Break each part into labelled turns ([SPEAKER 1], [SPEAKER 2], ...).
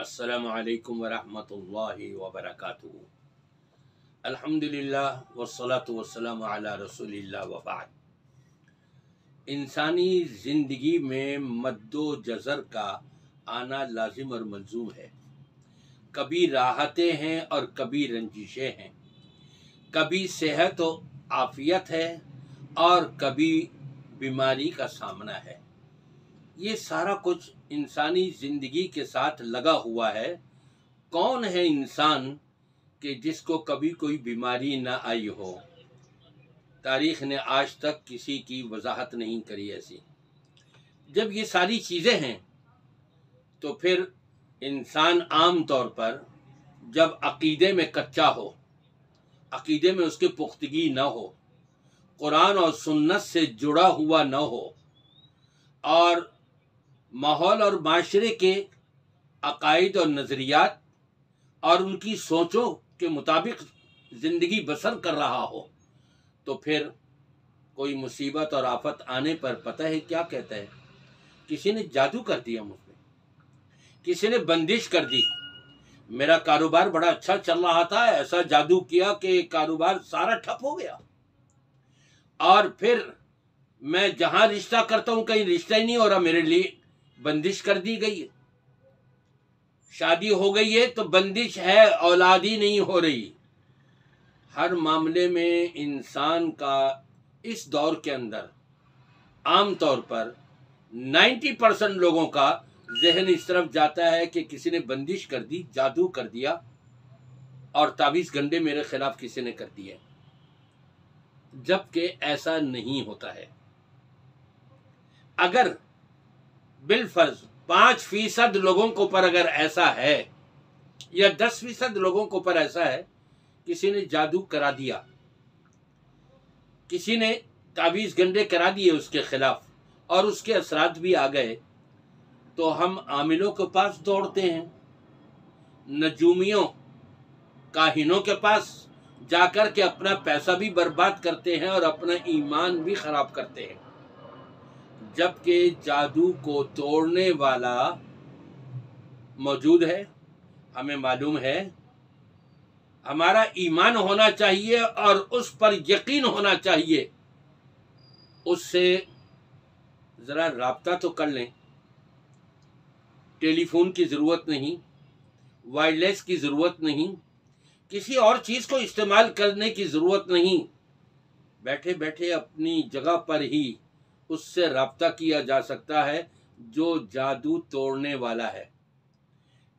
[SPEAKER 1] السلام علیکم ورحمۃ اللہ وبرکاتہ۔ الحمدللہ والصلاة والسلام علی رسول اللہ وبعد۔ انسانی زندگی میں مد و جزر کا آنا لازم اور ملزوم ہے۔ کبھی راحتیں ہیں اور کبھی رنجشیں ہیں، کبھی صحت و عافیت ہے اور کبھی بیماری کا سامنا ہے۔ یہ سارا کچھ انسانی زندگی کے ساتھ لگا ہوا ہے۔ کون ہے انسان کہ جس کو کبھی کوئی بیماری نہ آئی ہو؟ تاریخ نے آج تک کسی کی وضاحت نہیں کری ایسی۔ جب یہ ساری چیزیں ہیں تو پھر انسان عام طور پر جب عقیدے میں کچا ہو، عقیدے میں اس کی پختگی نہ ہو، قرآن اور سنت سے جڑا ہوا نہ ہو اور ماحول اور معاشرے کے عقائد اور نظریات اور ان کی سوچوں کے مطابق زندگی بسر کر رہا ہو، تو پھر کوئی مصیبت اور آفت آنے پر پتہ ہے کیا کہتا ہے؟ کسی نے جادو کر دیا مجھ پہ، کسی نے بندش کر دی، میرا کاروبار بڑا اچھا چل رہا تھا، ایسا جادو کیا کہ کاروبار سارا ٹھپ ہو گیا، اور پھر میں جہاں رشتہ کرتا ہوں کہیں رشتہ ہی نہیں ہو رہا، میرے لیے بندش کر دی گئی ہے۔ شادی ہو گئی ہے تو بندش ہے، اولادی نہیں ہو رہی۔ ہر معاملے میں انسان کا اس دور کے اندر عام طور پر 90% لوگوں کا ذہن اس طرف جاتا ہے کہ کسی نے بندش کر دی، جادو کر دیا اور تعویذ گنڈے میرے خلاف کسی نے کر دیے، جبکہ ایسا نہیں ہوتا ہے۔ اگر بالفرض 5% لوگوں کو پر اگر ایسا ہے یا 10% لوگوں کو پر ایسا ہے، کسی نے جادو کرا دیا، کسی نے تعویذ گنڈے کرا دیے اس کے خلاف اور اس کے اثرات بھی آ گئے، تو ہم عاملوں کے پاس دوڑتے ہیں، نجومیوں کاہنوں کے پاس جا کر کے اپنا پیسہ بھی برباد کرتے ہیں اور اپنا ایمان بھی خراب کرتے ہیں، جبکہ جادو کو توڑنے والا موجود ہے۔ ہمیں معلوم ہے، ہمارا ایمان ہونا چاہیے اور اس پر یقین ہونا چاہیے۔ اس سے ذرا رابطہ تو کر لیں، ٹیلی فون کی ضرورت نہیں، وائرلیس کی ضرورت نہیں، کسی اور چیز کو استعمال کرنے کی ضرورت نہیں، بیٹھے بیٹھے اپنی جگہ پر ہی اس سے رابطہ کیا جا سکتا ہے جو جادو توڑنے والا ہے۔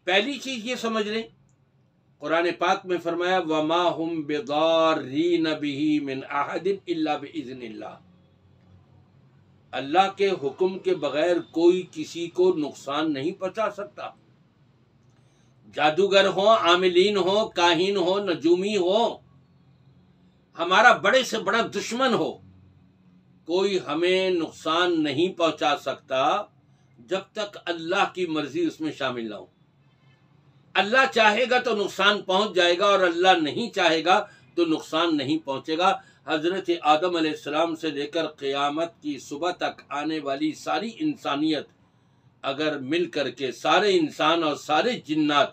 [SPEAKER 1] پہلی چیز یہ سمجھ لیں، قرآن پاک میں فرمایا وَمَا هُمْ بِضَارِّينَ بِهِ مِنْ أَحَدٍ إِلَّا بِإِذْنِ اللَّهِ۔ اللہ کے حکم کے بغیر کوئی کسی کو نقصان نہیں پہنچا سکتا۔ جادوگر ہوں، عاملین ہوں، کاہن ہوں، نجومی ہوں، ہمارا بڑے سے بڑا دشمن ہو، کوئی ہمیں نقصان نہیں پہنچا سکتا جب تک اللہ کی مرضی اس میں شامل نہ ہو۔ اللہ چاہے گا تو نقصان پہنچ جائے گا اور اللہ نہیں چاہے گا تو نقصان نہیں پہنچے گا۔ حضرت آدم علیہ السلام سے لے کر قیامت کی صبح تک آنے والی ساری انسانیت اگر مل کر کے، سارے انسان اور سارے جنات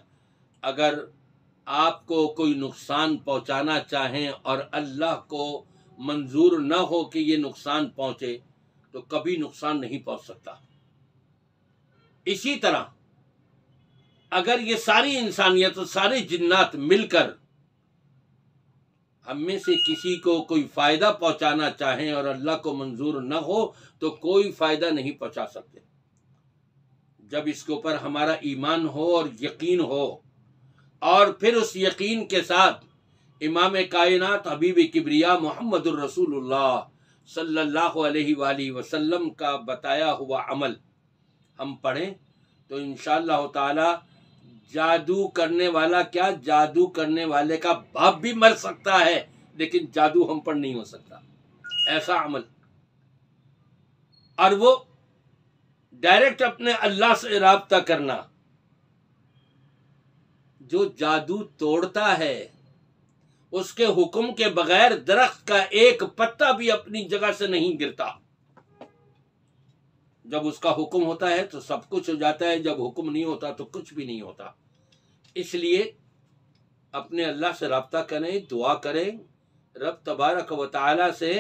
[SPEAKER 1] اگر آپ کو کوئی نقصان پہنچانا چاہیں اور اللہ کو منظور نہ ہو کہ یہ نقصان پہنچے، تو کبھی نقصان نہیں پہنچ سکتا۔ اسی طرح اگر یہ ساری انسانیت اور سارے جنات مل کر ہم میں سے کسی کو کوئی فائدہ پہنچانا چاہیں اور اللہ کو منظور نہ ہو تو کوئی فائدہ نہیں پہنچا سکتے۔ جب اس کے اوپر ہمارا ایمان ہو اور یقین ہو، اور پھر اس یقین کے ساتھ امام کائنات حبیب کبریا محمد الرسول اللہ صلی اللہ علیہ وآلہ وسلم کا بتایا ہوا عمل ہم پڑھیں تو انشاءاللہ تعالی جادو کرنے والا کیا، جادو کرنے والے کا باپ بھی مر سکتا ہے لیکن جادو ہم پر نہیں ہو سکتا، ایسا عمل۔ اور وہ ڈائریکٹ اپنے اللہ سے رابطہ کرنا۔ جو جادو توڑتا ہے اس کے حکم کے بغیر درخت کا ایک پتا بھی اپنی جگہ سے نہیں گرتا۔ جب اس کا حکم ہوتا ہے تو سب کچھ ہو جاتا ہے، جب حکم نہیں ہوتا تو کچھ بھی نہیں ہوتا۔ اس لیے اپنے اللہ سے رابطہ کریں، دعا کریں رب تبارک و تعالی سے،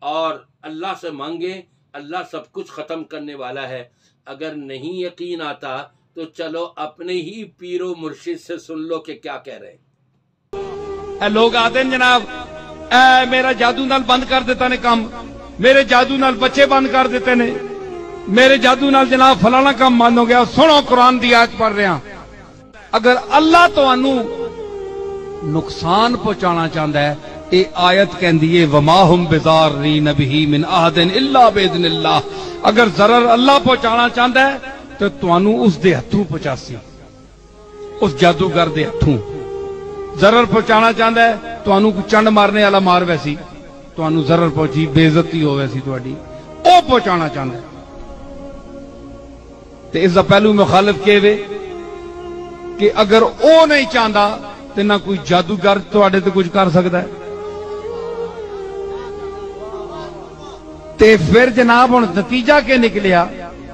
[SPEAKER 1] اور اللہ سے مانگیں۔ اللہ سب کچھ ختم کرنے والا ہے۔ اگر نہیں یقین آتا تو چلو اپنے ہی پیر و مرشد سے سن لو کہ کیا کہہ رہے ہیں۔
[SPEAKER 2] لوگ آتے ہیں جناب اے میرا جادو نال بند کر دیتا نے کام، میرے جادو نال بچے بند کر دیتے نے، میرے جادو نال جناب فلانا کام بند ہو گیا۔ سنو قرآن دی آیت پڑھ رہے ہیں، اگر اللہ تانوں نقصان پہنچانا چاہتا ہے، اے آیت کہندی ہے وما ہم بضارین بہ من احد الا باذن اللہ، اگر ضرر اللہ پہنچانا چاہتا ہے تو تانوں اس دے ہتھوں پہنچاسی، اس جادوگر دے ہتھوں۔ ضرر پہنچانا چاہتا ہے تانوں کو چنڈ مارنے والا مار ویسی، تانوں ضرر پہنچی بے عزتی ہو ویسی تہاڈی، او پہنچانا چاہتا ہے۔ تے اس دا پہلو مخالف کہوے کہ اگر او نہیں چاہتا تے نہ کوئی جادوگر تہاڈے تے کچھ کر سکتا ہے۔ تے پھر جناب ہن نتیجہ کیا نکلیا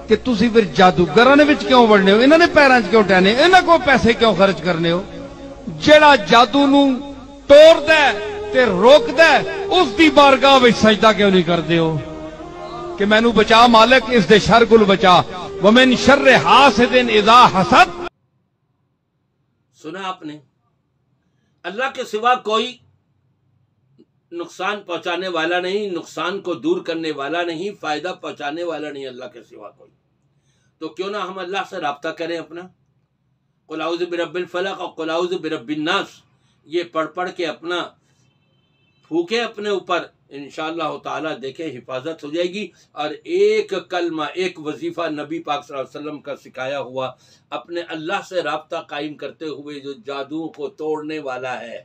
[SPEAKER 2] کہ تسی پھر جادوگراں دے وچ کیوں وڑنے ہو، انہاں نے پیراں وچ کیوں ٹہنے، انہاں کو پیسے کیوں خرچ کرنے ہو؟ جڑا جادو نو توڑدا ہے تے روکدا ہے اس دی بارگاہ وچ سجدہ کیوں نہیں کردے ہو کہ مینوں بچا مالک اس دے شر کول بچا، ومن شر حاسد اذا حسد۔
[SPEAKER 1] سنا آپ نے، اللہ کے سوا کوئی نقصان پہنچانے والا نہیں، نقصان کو دور کرنے والا نہیں، فائدہ پہنچانے والا نہیں اللہ کے سوا کوئی۔ تو کیوں نہ ہم اللہ سے رابطہ کریں اپنا، قل اعوذ برب الفلق اور قل اعوذ برب الناس یہ پڑھ کے اپنا پھونکے اپنے اوپر، انشاءاللہ تعالی دیکھیں حفاظت ہو جائے گی۔ اور ایک کلمہ، ایک وظیفہ نبی پاک صلی اللہ علیہ وسلم کا سکھایا ہوا اپنے اللہ سے رابطہ قائم کرتے ہوئے جو جادو کو توڑنے والا ہے،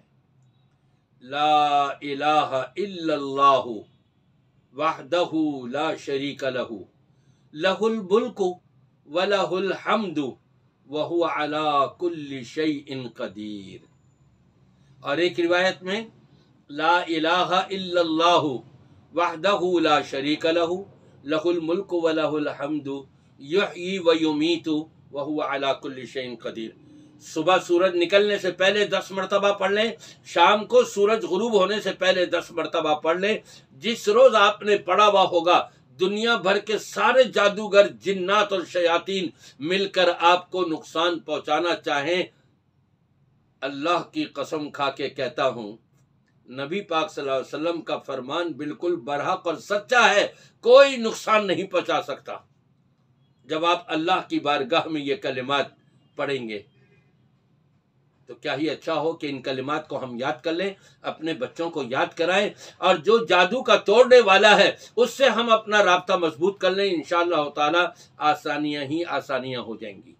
[SPEAKER 1] لا الہ الا اللہ وحدہ لا شریک لہ لہ الملک ولہ الحمد وہو علی کل شیء قدیر۔ اور ایک روایت میں لا الہ الا اللہ وحدہ لا شریک لہ لہ الملک ولہ الحمد یحیی ویمیت وہو علی کل شیء قدیر۔ صبح سورج نکلنے سے پہلے 10 مرتبہ پڑھ لیں، شام کو سورج غروب ہونے سے پہلے 10 مرتبہ پڑھ لیں۔ جس روز آپ نے پڑھا ہوا ہوگا دنیا بھر کے سارے جادوگر، جنات اور شیاطین مل کر آپ کو نقصان پہنچانا چاہیں، اللہ کی قسم کھا کے کہتا ہوں نبی پاک صلی اللہ علیہ وسلم کا فرمان بالکل برحق اور سچا ہے، کوئی نقصان نہیں پہنچا سکتا۔ جب آپ اللہ کی بارگاہ میں یہ کلمات پڑھیں گے تو کیا ہی اچھا ہو کہ ان کلمات کو ہم یاد کر لیں، اپنے بچوں کو یاد کرائیں، اور جو جادو کا توڑنے والا ہے اس سے ہم اپنا رابطہ مضبوط کر لیں، انشاءاللہ تعالی آسانیاں ہی آسانیاں ہو جائیں گی۔